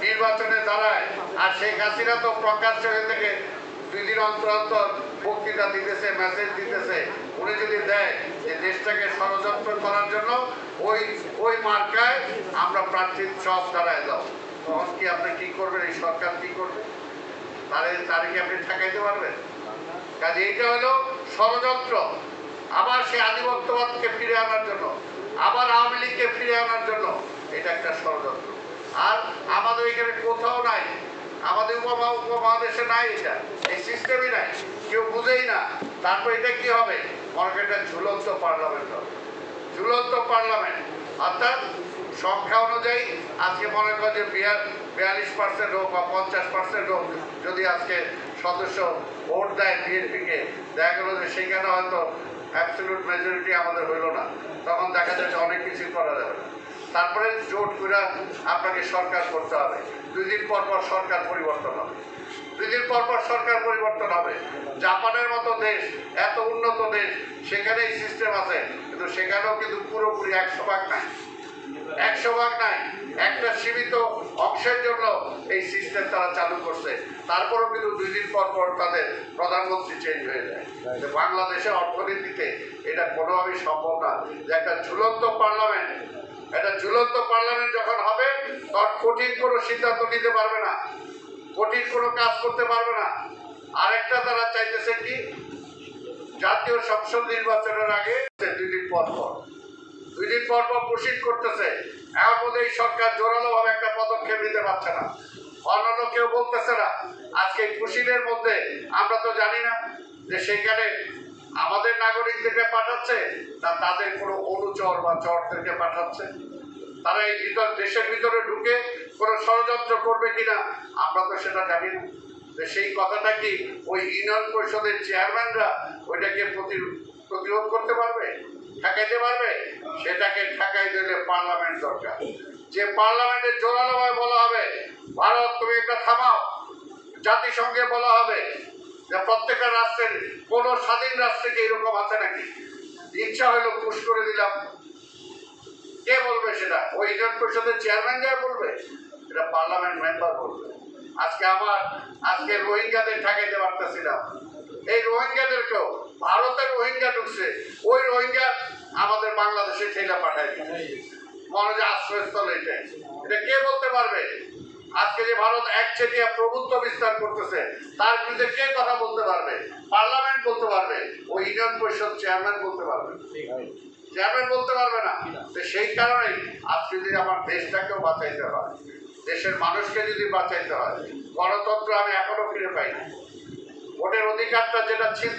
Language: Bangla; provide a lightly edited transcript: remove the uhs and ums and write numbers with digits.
নির্বাচনে দাঁড়ায়, আর শেখ হাসিনা তো প্রকাশ্য হয়ে থেকে 2 দিন অন্তর অন্তর বক্তৃতা দিতেছে, মেসেজ দিতেছে। উনি যদি দেয় যে দেশটাকে ষড়যন্ত্র করার জন্য ওই মার্কায় আমরা প্রার্থী সব দাঁড়ায় দাও, তখন কি আপনি কি করবেন? এই সরকার কি করবে? তারে কি আপনি ঠেকাইতে পারবেন? কাজে এইটা হলো ষড়যন্ত্র। আবার সে আধিপত্যবাদকে ফিরে আনার জন্য, আবার আওয়ামী লীগকে ফিরে আনার জন্য এটা একটা ষড়যন্ত্র। আর আমাদের এখানে কোথাও নাই, আমাদের উপমহাদেশে নাই, এটা এই সিস্টেমই নাই, কেউ বুঝেই না। তারপর এটা কি হবে? মনে করেন একটা ঝুলন্ত পার্লামেন্ট হবে, ঝুলন্ত পার্লামেন্ট। অর্থাৎ সংখ্যা অনুযায়ী আজকে মনে করেন যে 42% হোক বা 50% হোক, যদি আজকে সদস্য ভোট দেয় বিএনপিকে, দেখা গেল যে সেখানে হয়তো অ্যাবসলিউট মেজরিটি আমাদের হইল না, তখন দেখা যাচ্ছে অনেক কিছু করা যাবে না। তারপরে জোট করে আপনাকে সরকার করতে হবে। 2 দিন পর পর সরকার পরিবর্তন হবে, 2 দিন পর পর সরকার পরিবর্তন হবে। জাপানের মতো দেশ, এত উন্নত দেশ, সেখানে এই সিস্টেম আছে, কিন্তু সেখানেও কিন্তু পুরোপুরি 100% নাই, 100% নাই। একটা সীমিত অংশের জন্য এই সিস্টেম তারা চালু করছে। তারপরেও কিন্তু 2 দিন পর পর তাদের প্রধানমন্ত্রী চেঞ্জ হয়ে যায়। বাংলাদেশের অর্থনীতিতে এটা কোনোভাবেই সম্ভব না যে একটা ঝুলন্ত পার্লামেন্ট, একটা ঝুলন্ত পার্লামেন্ট যখন হবে, তখন কঠিন কোনো সিদ্ধান্ত নিতে পারবে না, কঠিন কোনো কাজ করতে পারবে না। আরেকটা তারা চাইতেছে কি, জাতীয় সংসদ নির্বাচনের আগে 2 দিন পর পর প্রসিড করতেছে। এর মধ্যে এই সরকার জোরালোভাবে একটা পদক্ষেপ নিতে পারছে না, অন্যান্য কেউ বলতেছে না। আজকে প্রসিডের মধ্যে আমরা তো জানি না যে সেখানে আমাদের নাগরিকদেরকে পাঠাচ্ছে না তাদের কোনো অনুচর বা চরদেরকে পাঠাচ্ছে। তারা এই দেশের ভিতরে ঢুকে কোনো ষড়যন্ত্র করবে কিনা আমরা তো সেটা জানি না। সেই কথাটা কি ওই ইউনিয়ন পরিষদের চেয়ারম্যানরা ওইটাকে প্রতিরোধ করতে পারবে, ঠেকাইতে পারবে? সেটাকে ঠেকাই দিলে পার্লামেন্ট দরকার। যে পার্লামেন্টে জোরালোভাবে বলা হবে, ভারত তুমি এটা থামাও। জাতিসংঘে বলা হবে যে প্রত্যেকটা রাষ্ট্রের, কোন স্বাধীন রাষ্ট্রে কি এরকম আছে নাকি? ইচ্ছা হইলো পুশ করে দিলাম। কে বলবে সেটা? ওই ইউনিয়ন পরিষদের চেয়ারম্যান যা বলবে? এটা পার্লামেন্ট মেম্বার বলবে। আজকে রোহিঙ্গাদের ঠেকাইতে পারতেছিলাম, এই রোহিঙ্গাদেরকেও, ভারতের রোহিঙ্গা ঢুকছে, ওই রোহিঙ্গা আমাদের বাংলাদেশে ঠেলা পাঠায় দিচ্ছে, মনে যে আশ্রয়স্থল। এটা কে বলতে পারবে? আজকে যে ভারত একচেটিয়া প্রভুত্ব বিস্তার করতেছে, তার বিরুদ্ধে কে কথা বলতে পারবে? পার্লামেন্ট বলতে পারবে, ওই ইউনিয়ন পরিষদ চেয়ারম্যান বলতে পারবে, চেয়ারম্যান বলতে পারবে না। তো সেই কারণেই আজকে যদি আমার দেশটাকেও বাঁচাইতে হয়, দেশের মানুষকে যদি বাঁচাইতে হয়, গণতন্ত্র আমি এখনো ফিরে পাই না। ভোটের অধিকারটা যেটা ছিল